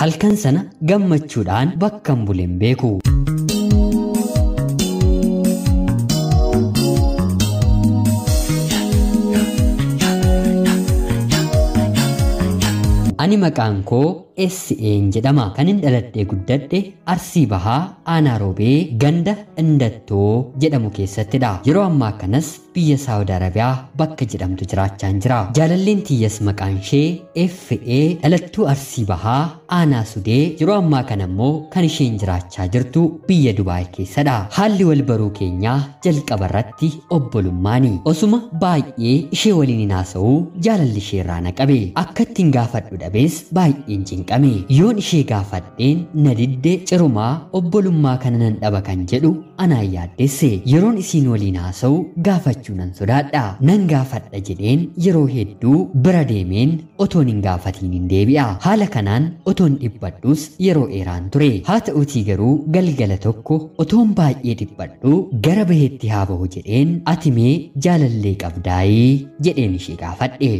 Halkan sana gammachuudhaan bakkan buleen beeku. Ani maqaan koo SN jedhama. Kanin dhaladhee guddadhe Arsii Bahaa Aanaa Roobee ganda Indattoo jedhamu keessattidha. Yeroo ammaa kanas biyya Saawud Arabiyaa bakka jedhamtu jiraachaan jira. Jaalalleen tiyyas maqaan ishee FA dhalattuu Arsii Bahaa Aanaa Sudee. Yeroo ammaa kana immoo kan isheen jiraachaa jirtu biyya Dubaay keessadha. Haalli wal baruu keenyaa jalqaba irratti obbolummaani. Osuma baay'ee ishee waliin haasa'uu jaalalli ishee irraa na qabe. Akka ittiin gaafadhu dhabees baay'een cinqame. Yoon ishee gaafadheen na didde cirumaa obbolummaa kana nan dhaba kan jedhu anaan yaaddesse. Yeroon isiin waliin haasa'u gaafachuu nan sodaadha. Nan gaafadha jedheen yeroo hedduu bira deemeen otoon hin gaafatiin hin deebi'a. Haala kanaan otoon dhibbadhus yeroo dheeraan ture. Haa ta'uutii garuu galgala tokko otoon baay'ee dhibbadhu gara baheetti haa bahu jedheen ati mee jaalallee qabdaayii jedheen ishee gaafadhe.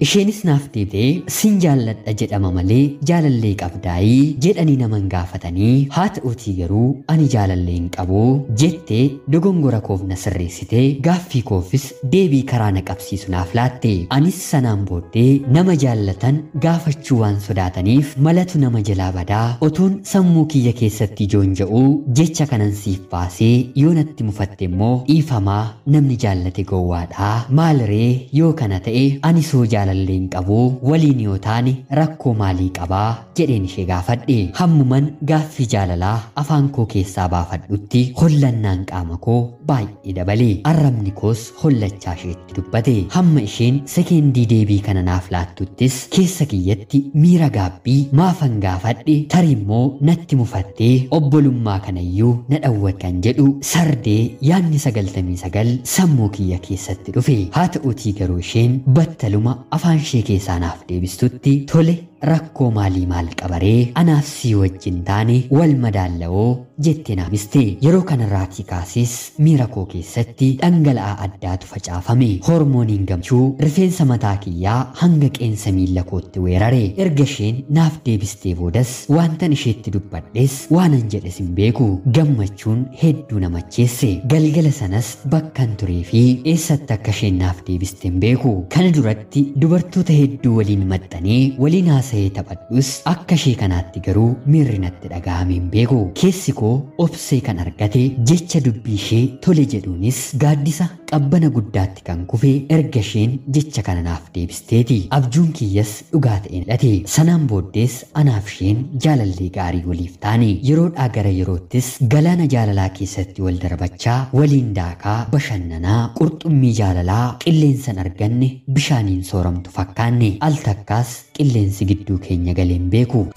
Isheenis naaf deebitee sin jaalladha jedhama malee jaalallee qabdaayii jedhanii naman gaafatanii haa ta'uutii garuu ani jaalallee hin qabu jettee dogongora koof na sirreessitee gaaffii koofis deebii karaa na qabsiisu naaf laatte. Anis sanaan booddee nama jaallatan gaafachuu waan sodaataniif malatu nama jalaa badaa otoon sammuu kiyya keessatti joonja'uu jecha kanan siif baasee yoo natti mufatte immoo dhiifamaa namni jaallate gowwaadhaa maaliree yoo kana ta'e ani soo jaalalleen qabu waliin yoo taane rakkoo maalii qabaa jedheen ishee gaafadhe. Hammuman gaaffii jaalalaa afaan koo keessaa baafadhutti hollannaan qaama koo baay'ee dabale. Arrabni koos hollachaa isheetti dubbate. Hamma isheen sekeendii deebii kana naaf laattuttis keessa kiyyatti miira gaabbii maafan gaafadhe tarimmoo natti mufattee obbolummaa kanayyuu na dhawwat kan jedhu sardee yaanni 99 sammuu kiyya keessatti dhufe. Haa ta'uutii garuu isheen battaluma afaan ishee keessaa naaf deebistutti tole rakkoo maalii maal qabaree anaaf sii wajjin taane wal madaalla'oo jettee naaf himte. Yeroo kanarraatii kaasees miira koo keessatti dhangala'aa addaatu facaafame. Hormooniin gammachuu rifeensa mataa kiyyaa hanga qeensa miilla kootti weerare. Erga isheen naaf deebistee boodas waantan isheetti dubbadhes waanan jedhes hin beeku. Gammachuun hedduu na macheesse. Galgala sanas bakkan turee fi eessatti akka isheen naaf deebiste hin beeku. Kana duratti dubartoota hedduu waliin maxxanee waliin haasa'ee taphadhus akka ishee kanaatti garuu miirri natti dhaga'ame hin beeku. Keessi koo obsee kan argate jecha dubbii ishee tole jedhuunis gaaddisa qabbana guddaatti kan kufe erga isheen jecha kana naaf deebisteeti. Abjuun kiyyas dhugaa ta'een hidhate. Sanaan booddees anaaf isheen jaalallee gaarii waliif taane. Yeroodhaa gara yeroottis galaana jaalalaa keessatti wal darbachaa waliin daakaa bashannanaa qurxummii jaalalaa qilleensan arganne bishaaniin sooramtu fakkaanne. Al takkaas qilleensi gidduu keenya galeen beeku.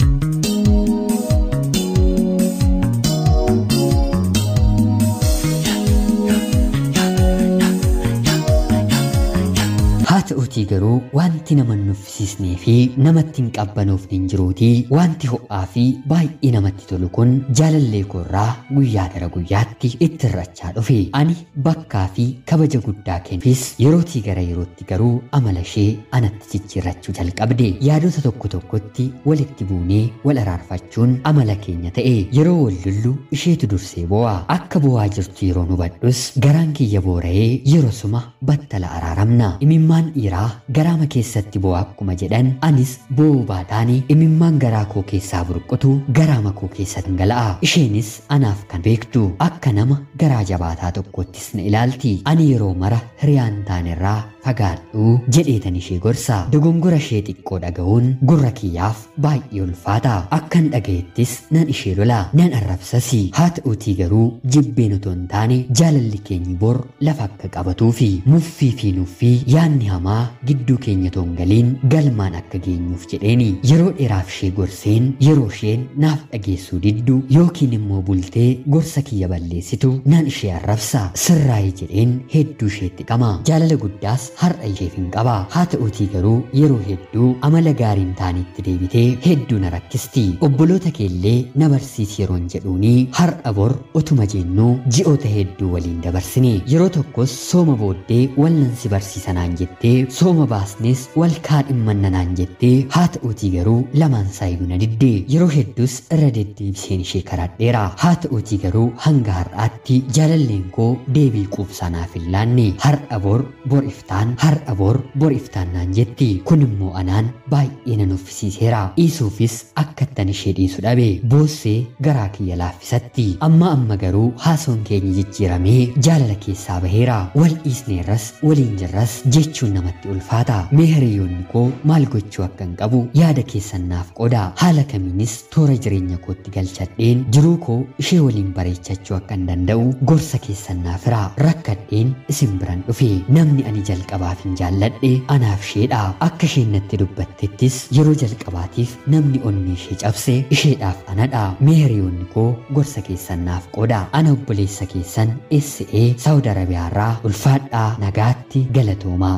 Ta'uutii garuu wanti nama nuffisiisnee fi namatti hin qabbanoofne hin jiruutii. Wanti ho'aa fi baay'ee namatti tolu kun jaalallee koorraa guyyaa gara guyyaatti itti hir'achaa dhufe. Ani bakkaa fi kabaja guddaa kennuufis yerootii gara yerootti garuu amala ishee anatti jijjiirrachuu jalqabde. Yaadota tokko tokkotti walitti buunee wal araarfachuun amala keenya ta'e. Yeroo wal lullu isheetu dursee boo'a. Akka boo'aa jirtu yeroo hubadhus garaan kiyya boora'ee yeroo suma battala araaramna. Imimmaan dhiiraa garaama keessatti boo'a akkuma jedhan anis boo'uu baadhaani imimmaan garaa koo keessaa burqutu garaama koo keessa dhangala'a. Isheenis anaaf kan beektu akka nama garaa jabaataa tokkottis na ilaalti. Ani yeroo mara hiriyaan taanerraa fagaadhu jedheetan ishee gorsa. Dogongora ishee xiqqoo dhaga'uun gurra kiyyaaf baay'ee ulfaata. Akkan dhaga'ettis nan ishee lola nan arrabsasi. Haa ta'uutii garuu jibbeen otoo hin taane jaalalli keenyi bor lafa akka qabatuu fi muffii fi nuffii yaanni hamaa gidduu keenya toongaliin galmaan akka geenyuuf jedheeni yeroo dheeraaf ishee gorseen yeroo isheen naaf dhageessuu diddu yookiin immoo bultee gorsa kiyya balleessitu nan ishee arrabsa sirraa'ee jedheen hedduu isheetti qama jaalala guddaas har'a isheef hin qaba haa ta'uutii garuu yeroo hedduu amala gaariin taanitti deebitee hedduu na rakkisti obboloota keellee na barsiisi yeroon jedhuuni har'a bor utuma jennuu ji'oota hedduu waliin dabarsine yeroo tokkos sooma booddee walnan si barsiisa naan jettee sooma baasnes wal kaadhimmanna naan jettee haa ta'uutii garuu lamaan saayyuu na diddee yeroo hedduus irra deddeebiseen ishee karaadheera haa ta'uutii garuu hanga har'aatti jaalalleen koo deebii quubsaa naaf hin laanne har'a bor bor iftaan naan jetti kun immoo anaan baay'ee na nuffisiiseera dhiisuufis akkattan ishee dhiisu dhabe boossee garaa kiyya laaffisatti amma garuu haasoon keenya jijjiiramee jaalala keessaa baheera wal dhiisneerras waliin jirras jechuun namatti ulfaata mee hiriyoonni koo maal gochuu akkan qabu yaada keessan naaf qodaa haala kamiinis toora jireenya kootti galchadheen jiruu koo ishee waliin bareechachuu akkan danda'u gorsa keessan naaf hira rakkadheen isin biran dhufe namni ani jalqabaaf hin jaalladhe anaaf isheedha akka isheen natti dubbattettis yeroo jalqabaatiif namni onnee ishee cabse isheedhaaf anadha mee hiriyoonni koo gorsa keessan naaf qodaa ana obboleessa keessan SE Saawud Arabiyaarraa ulfaadhaa nagaatti galatoomaa.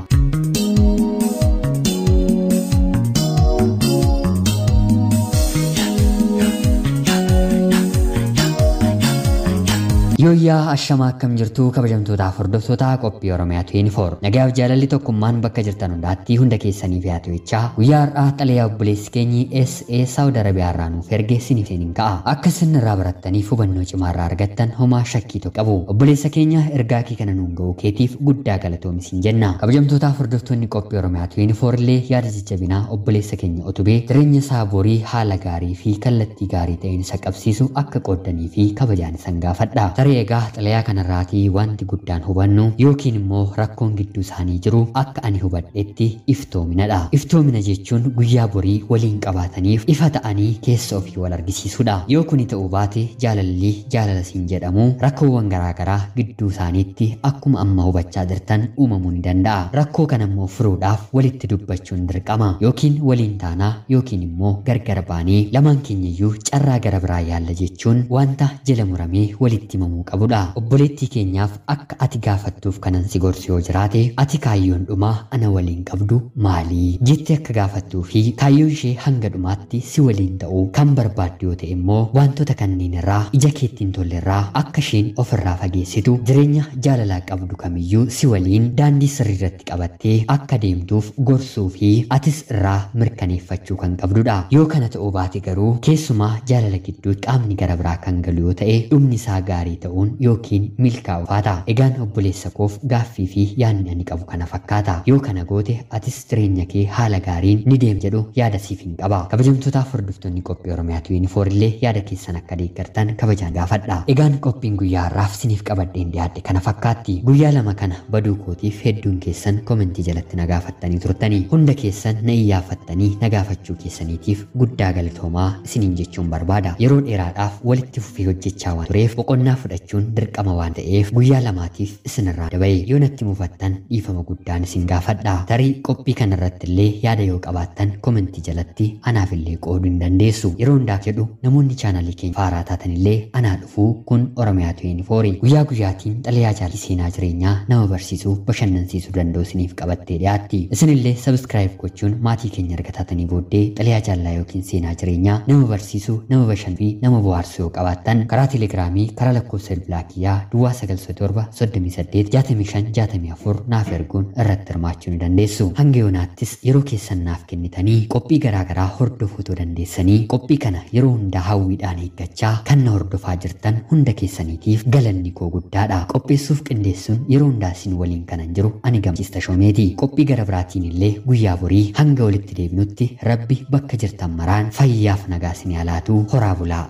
Yooyyaa ashamaa akkam jirtu kabajamtootaaf hordoftoota qophii Oromiyaa 24 nagaaf jaalalli tokkummaan bakka jirtan hundaatti hunda keessaniif yaa ta'echaa guyyaa har'aa xalayaa obboleessi keenyi SE Saawud Arabiyaarraa nuuf erge isiniif hin ka'a akka isin irraa barattaniif hubannoo cimaarraa argattan homaa shakkii tokko qabu obboleessa keenya ergaa kee kana nuun ga'uu keetiif guddaa galatoomi siin jenna kabajamtootaaf hordoftoonni qophii Oromiyaa 24 illee yaada jajjabinaa obboleessa keenya utubee jireenya isaa borii haala gaarii fi kallattii gaarii ta'een isa qabsiisu akka qooddanii fi kabajaan isan gaafadha egaa xalayaa kanarraatii wanti guddaan hubannu yookiin immoo rakkoon gidduu isaanii jiru akka ani hubadhetti iftoominadha iftoomina jechuun guyyaa borii waliin qabaataniif ifa ta'anii keessa ofii wal argisiisudha yoo kuni ta'uu baate jaalala siin jedhamu rakkoowwan garaagaraa gidduu isaaniitti akkuma amma hubachaa jirtan uumamuu ni danda'a rakkoo kana immoo furuudhaaf walitti dubbachuun dirqama yookiin waliin taanaa yookiin immoo gargar baanii lamaan keenyayyuu carraa gara biraa yaalla jechuun wanta jala muramee walitti himamuu qabudha obboleettii keenyaaf akka ati gaafattuuf kanan si gorsu yoo jiraate ati kaayyoon dhumaa ana waliin qabdu maalii jettee akka gaafattuu fi kaayyoon ishee hanga dhumaatti si waliin ta'uu kan barbaaddu yoo ta'e immoo wantoota kanneen irraa ija keettiin tolle irraa akka isheen ofirraa fageessitu jireenya jaalalaa qabdu kamiyyuu si waliin daandii sirrii irratti qabattee akka deemtuuf gorsuu fi atis irraa mirkaneeffachuu kan qabdudha yoo kana ta'uu baate garuu keessumaa jaalala gidduutti qaamni gara biraa kan galu yoo ta'e dhumni isaa gaarii ta'uun yookiin milkaa'uu faata egaan obboleessa koof gaaffii fi yaadni ani qabu kana fakkaata yoo kana goote atis jireenya kee haala gaariin ni deem jedhu yaada siif hin qaba kabajamtootaaf hordoftoonni qophii Oromiyaa 24 illee yaada keessan akka deeggartan kabajaan gaafadha egaan qophiin guyyaa har'aaf siniif qabadheen dhiyaadhe kana fakkaatti guyyaa lama kana baduu kootiif hedduun keessan komentii jalatti na gaafattanii turtanii hunda keessan na iyyaafattanii na gaafachuu keessaniitiif guddaa galatoomaa isiniin jechuun barbaada yeroo dheeraadhaaf walitti fufee hojjechaa waan tureef boqonnaa fudhachuun dirqama waan ta'eef guyyaa lamaatiif isinirraa dabaye yoo natti mufattan dhiifama guddaan isin gaafadha tarii qophii kanarratti illee yaada yoo qabaattan komentii jalatti anaaf illee qooduu hin dandeessu yeroo hundaaf jedhu namoonni chaanalii keenya faaraa taatan illee anaa dhufuu kun Oromiyaa 24 guyyaa guyyaatiin xalayaa jaalala seenaa jireenyaa nama barsiisuu bashannansiisuu danda'u isiniif qabattee dhiyaatti isinillee sabskiraayib gochuun maatii keenya erga taatanii booddee xalayaa jaalalaa yookiin seenaa jireenyaa nama barsiisuu nama bashannansiisuu fi nama bohaarsuu yoo qabaattan karaa teelegiraamii karaa lakkoofsa bilbilaa duwwaa 97 naaf erguun irratti hirmaachuu ni dandeessu hanga yoonaattis yeroo keessan naaf kennitanii qophii garaagaraa hordofuu dandeessanii qophii kana yeroo hundaa hawwiidhaan eeggachaa kan na hordofaa jirtan hunda keessaniitiif galanni koo guddaadha qopheessuuf qindeessuun yeroo hundaa isin waliin kanan jiru ani Gammachiis Tashoomeeti qophii gara biraatiin illee guyyaa borii hanga walitti deebinutti rabbi bakka jirtan maraan fayyaaf nagaa isin haa laatu horaa bulaa